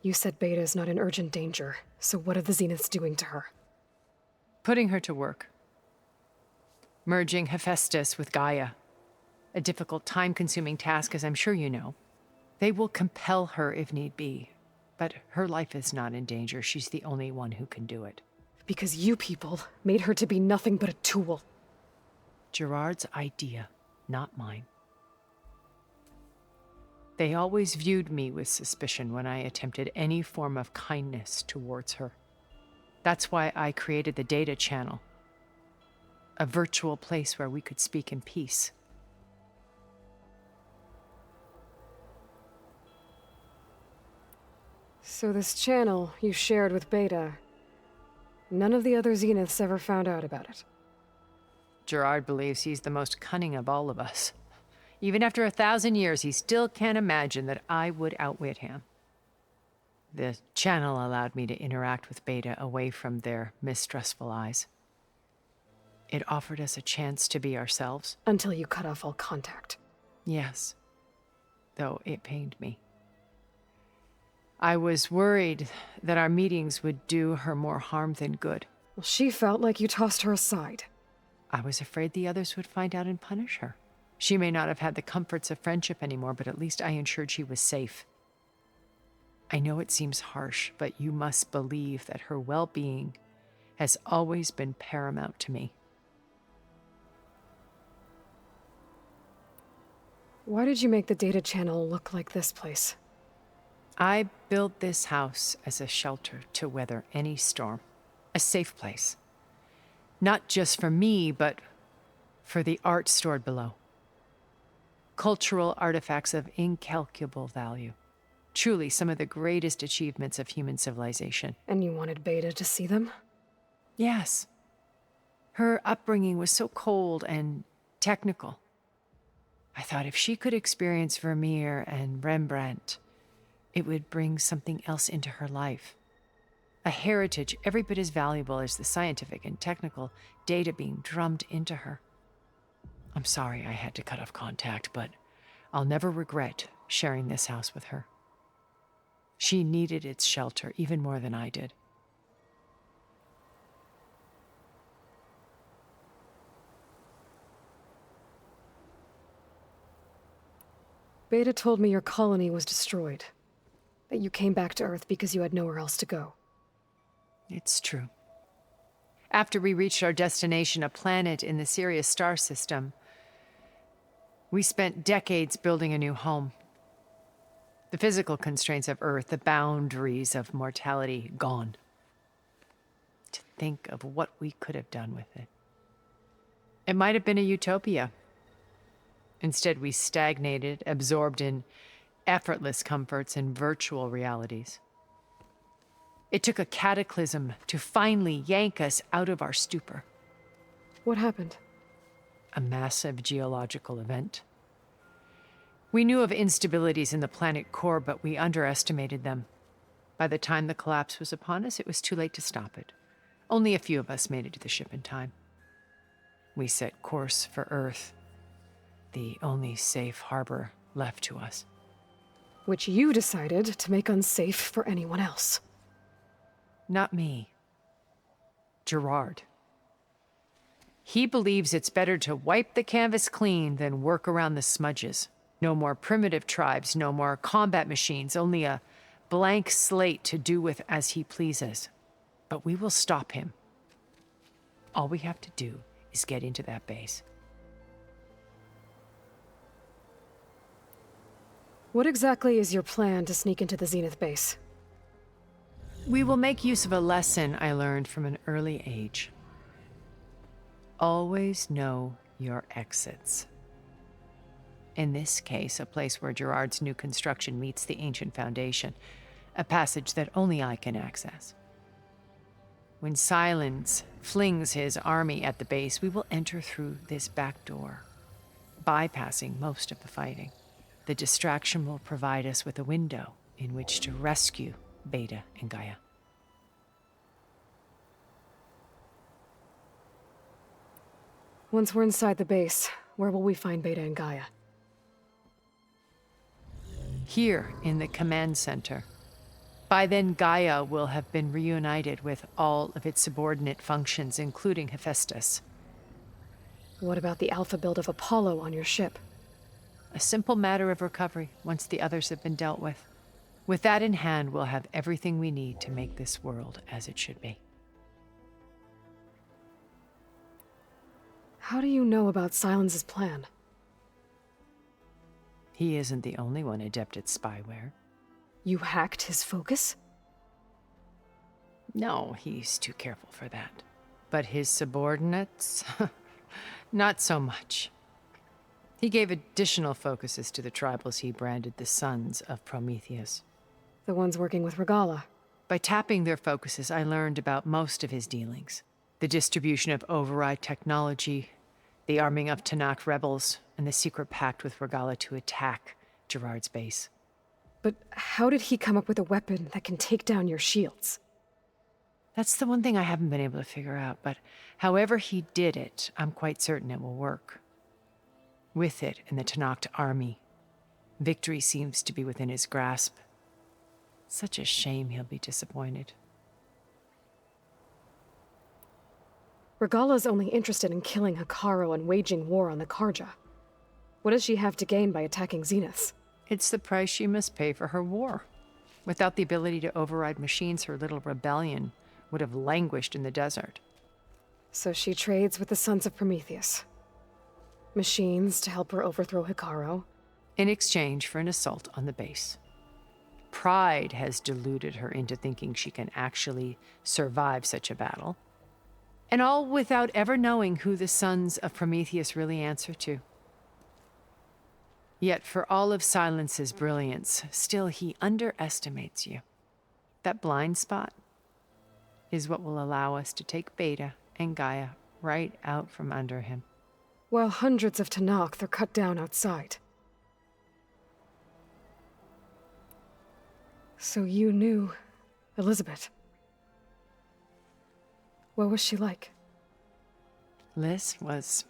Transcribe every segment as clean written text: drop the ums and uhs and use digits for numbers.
You said Beta is not in urgent danger, so what are the Zeniths doing to her? Putting her to work. Merging Hephaestus with Gaia. A difficult, time-consuming task, as I'm sure you know. They will compel her if need be, but her life is not in danger. She's the only one who can do it. Because you people made her to be nothing but a tool. Gerard's idea, not mine. They always viewed me with suspicion when I attempted any form of kindness towards her. That's why I created the data channel. A virtual place where we could speak in peace. So this channel you shared with Beta, none of the other Zeniths ever found out about it. Gerard believes he's the most cunning of all of us. Even after 1,000 years, he still can't imagine that I would outwit him. The channel allowed me to interact with Beta away from their mistrustful eyes. It offered us a chance to be ourselves. Until you cut off all contact. Yes, though it pained me. I was worried that our meetings would do her more harm than good. Well, she felt like you tossed her aside. I was afraid the others would find out and punish her. She may not have had the comforts of friendship anymore, but at least I ensured she was safe. I know it seems harsh, but you must believe that her well-being has always been paramount to me. Why did you make the data channel look like this place? I built this house as a shelter to weather any storm. A safe place. Not just for me, but for the art stored below. Cultural artifacts of incalculable value. Truly some of the greatest achievements of human civilization. And you wanted Beta to see them? Yes. Her upbringing was so cold and technical. I thought if she could experience Vermeer and Rembrandt, it would bring something else into her life. A heritage every bit as valuable as the scientific and technical data being drummed into her. I'm sorry I had to cut off contact, but I'll never regret sharing this house with her. She needed its shelter even more than I did. Beta told me your colony was destroyed. That you came back to Earth because you had nowhere else to go. It's true. After we reached our destination, a planet in the Sirius star system, we spent decades building a new home. The physical constraints of Earth, the boundaries of mortality, gone. To think of what we could have done with it. It might have been a utopia. Instead, we stagnated, absorbed in effortless comforts and virtual realities. It took a cataclysm to finally yank us out of our stupor. What happened? A massive geological event. We knew of instabilities in the planet core, but we underestimated them. By the time the collapse was upon us, it was too late to stop it. Only a few of us made it to the ship in time. We set course for Earth, the only safe harbor left to us. Which you decided to make unsafe for anyone else. Not me. Gerard. He believes it's better to wipe the canvas clean than work around the smudges. No more primitive tribes, no more combat machines, only a blank slate to do with as he pleases. But we will stop him. All we have to do is get into that base. What exactly is your plan to sneak into the Zenith base? We will make use of a lesson I learned from an early age. Always know your exits. In this case, a place where Gerard's new construction meets the ancient foundation, a passage that only I can access. When Silence flings his army at the base, we will enter through this back door, bypassing most of the fighting. The distraction will provide us with a window in which to rescue Beta and Gaia. Once we're inside the base, where will we find Beta and Gaia? Here in the command center, By then, Gaia will have been reunited with all of its subordinate functions, including Hephaestus. What about the alpha build of Apollo on your ship? A simple matter of recovery once the others have been dealt with. With that in hand, we'll have everything we need to make this world as it should be. How do you know about Silence's plan? He isn't the only one adept at spyware. You hacked his focus? No, he's too careful for that. But his subordinates? Not so much. He gave additional focuses to the tribals he branded the Sons of Prometheus. The ones working with Regala. By tapping their focuses, I learned about most of his dealings. The distribution of override technology, the arming of Tanakh rebels, and the secret pact with Regala to attack Gerard's base. But how did he come up with a weapon that can take down your shields? That's the one thing I haven't been able to figure out, but however he did it, I'm quite certain it will work. With it and the Tanakh army, victory seems to be within his grasp. Such a shame he'll be disappointed. Regala's only interested in killing Hikaru and waging war on the Karja. What does she have to gain by attacking Zenith? It's the price she must pay for her war. Without the ability to override machines, her little rebellion would have languished in the desert. So she trades with the Sons of Prometheus. Machines to help her overthrow Hikaru. In exchange for an assault on the base. Pride has deluded her into thinking she can actually survive such a battle. And all without ever knowing who the Sons of Prometheus really answer to. Yet for all of Silence's brilliance, still he underestimates you. That blind spot is what will allow us to take Beta and Gaia right out from under him. While hundreds of Tanakh are cut down outside. So you knew Elizabeth. What was she like? Liz was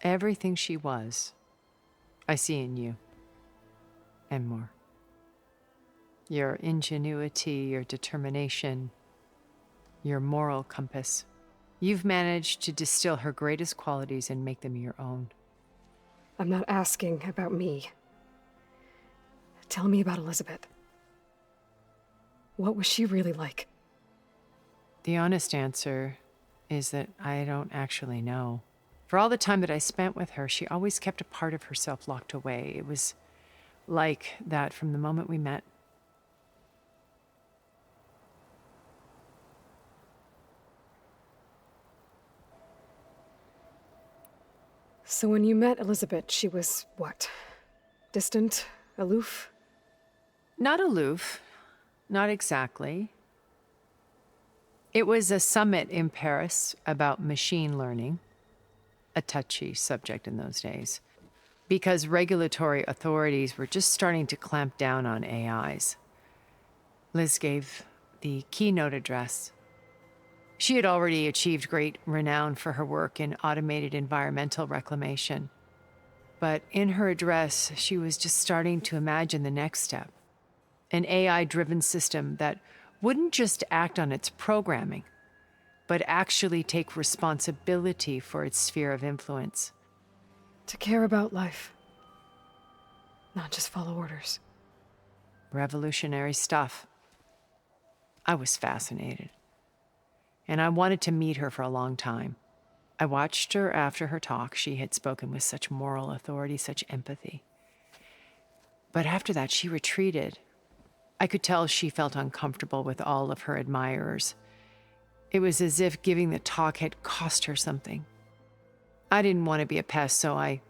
everything she was. I see in you. And more. Your ingenuity, your determination, your moral compass. You've managed to distill her greatest qualities and make them your own. I'm not asking about me. Tell me about Elizabeth. What was she really like? The honest answer is that I don't actually know. For all the time that I spent with her, she always kept a part of herself locked away. It was like that from the moment we met. So when you met Elizabeth, she was what? Distant? Aloof? Not aloof. Not exactly. It was a summit in Paris about machine learning. A touchy subject in those days, because regulatory authorities were just starting to clamp down on AIs. Liz gave the keynote address. She had already achieved great renown for her work in automated environmental reclamation. But in her address, she was just starting to imagine the next step. An AI-driven system that wouldn't just act on its programming, but actually take responsibility for its sphere of influence. To care about life. Not just follow orders. Revolutionary stuff. I was fascinated. And I wanted to meet her for a long time. I watched her after her talk. She had spoken with such moral authority, such empathy. But after that, she retreated. I could tell she felt uncomfortable with all of her admirers. It was as if giving the talk had cost her something. I didn't want to be a pest, so I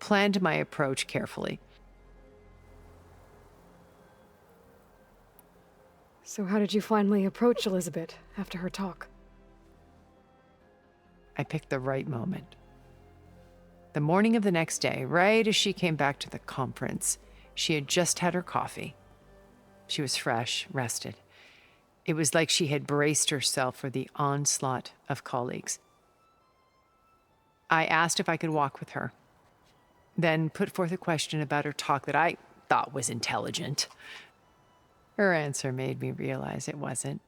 planned my approach carefully. So how did you finally approach Elizabeth after her talk? I picked the right moment. The morning of the next day, right as she came back to the conference, she had just had her coffee. She was fresh, rested. It was like she had braced herself for the onslaught of colleagues. I asked if I could walk with her, then put forth a question about her talk that I thought was intelligent. Her answer made me realize it wasn't.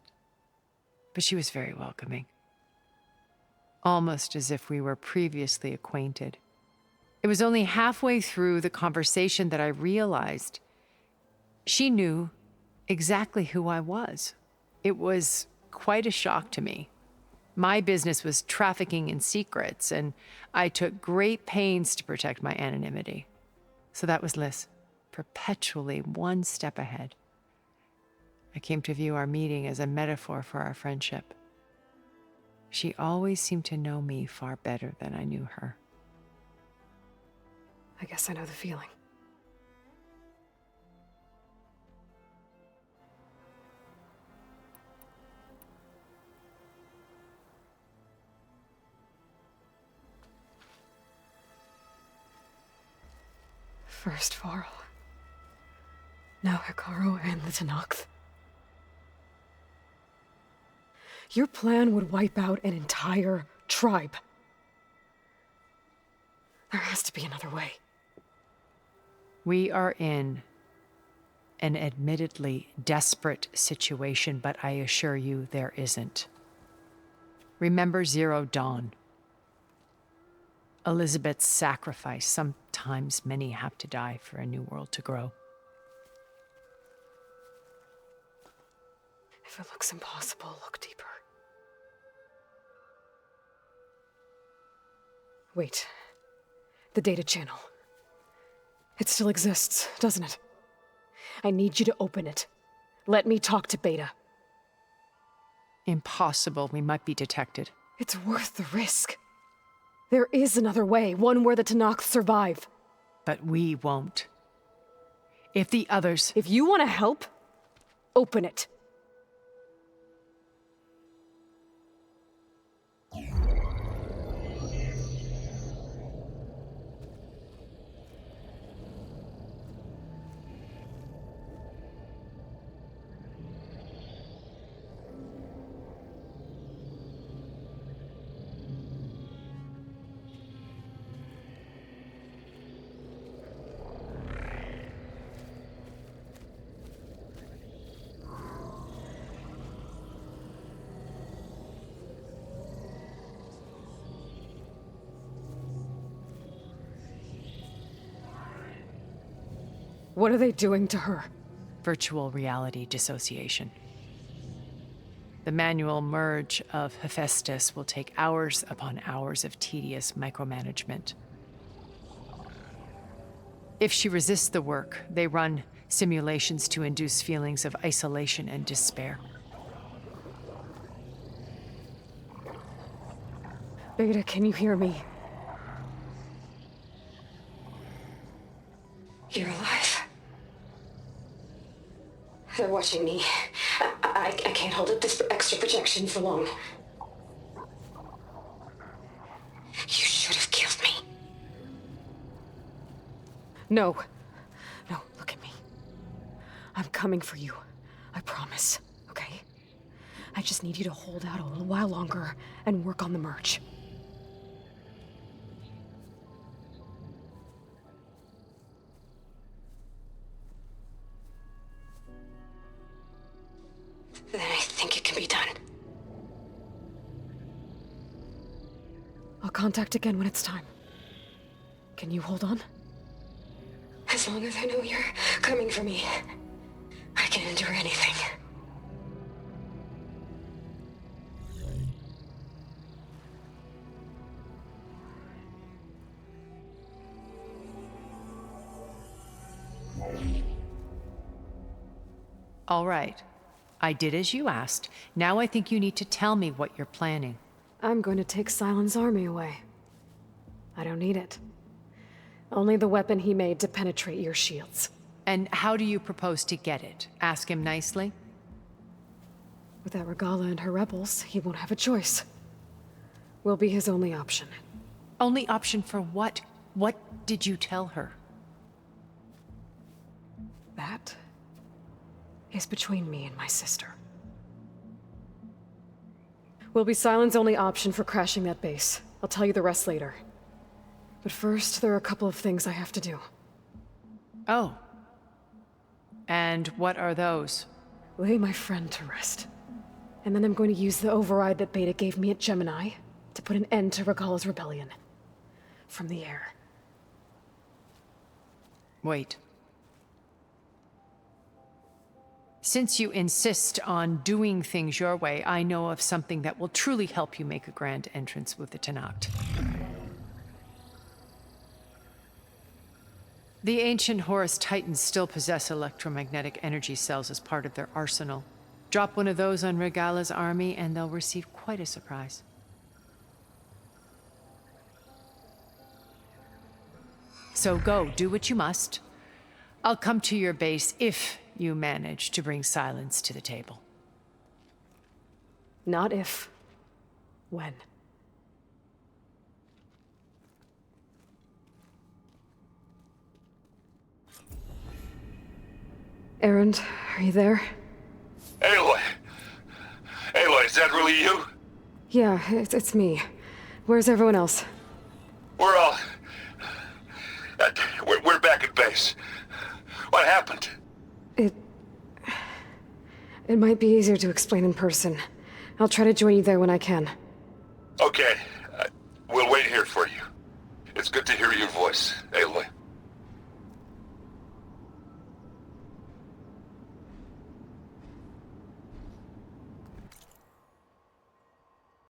But she was very welcoming. Almost as if we were previously acquainted. It was only halfway through the conversation that I realized she knew exactly who I was. It was quite a shock to me. My business was trafficking in secrets, and I took great pains to protect my anonymity. So that was Liz, perpetually one step ahead. I came to view our meeting as a metaphor for our friendship. She always seemed to know me far better than I knew her. I guess I know the feeling. First Varl. Now Hikaru and the Tenakth. Your plan would wipe out an entire tribe. There has to be another way. We are in an admittedly desperate situation, but I assure you there isn't. Remember Zero Dawn. Elizabeth's sacrifice. Sometimes many have to die for a new world to grow. If it looks impossible, look deeper. Wait. The data channel. It still exists, doesn't it? I need you to open it. Let me talk to Beta. Impossible. We might be detected. It's worth the risk. There is another way, one where the Tenakth survive. But we won't. If the others... If you want to help, open it. What are they doing to her? Virtual reality dissociation. The manual merge of Hephaestus will take hours upon hours of tedious micromanagement. If she resists the work, they run simulations to induce feelings of isolation and despair. Beta, can you hear me? You're alive. They're watching me. I can't hold up this extra protection for long. You should have killed me. No. No, look at me. I'm coming for you. I promise, okay? I just need you to hold out a little while longer and work on the merge. Then I think it can be done. I'll contact again when it's time. Can you hold on? As long as I know you're coming for me, I can endure anything. All right. I did as you asked. Now I think you need to tell me what you're planning. I'm going to take Silent's army away. I don't need it. Only the weapon he made to penetrate your shields. And how do you propose to get it? Ask him nicely? Without Regala and her rebels, he won't have a choice. We'll be his only option. Only option for what? What did you tell her? That is between me and my sister. Will be Silent's only option for crashing that base. I'll tell you the rest later. But first, there are a couple of things I have to do. Oh. And what are those? lay my friend to rest. And then I'm going to use the override that Beta gave me at Gemini to put an end to Regala's rebellion. From the air. Wait. Since you insist on doing things your way, I know of something that will truly help you make a grand entrance with the Tenakth. The ancient Horus Titans still possess electromagnetic energy cells as part of their arsenal. Drop one of those on Regala's army and they'll receive quite a surprise. So go, do what you must. I'll come to your base if you manage to bring silence to the table. Not if. When. Erend, are you there? Aloy! Aloy, is that really you? Yeah, it's me. Where's everyone else? We're all... We're back at base. What happened? It might be easier to explain in person. I'll try to join you there when I can. Okay. We'll wait here for you. It's good to hear your voice, Aloy.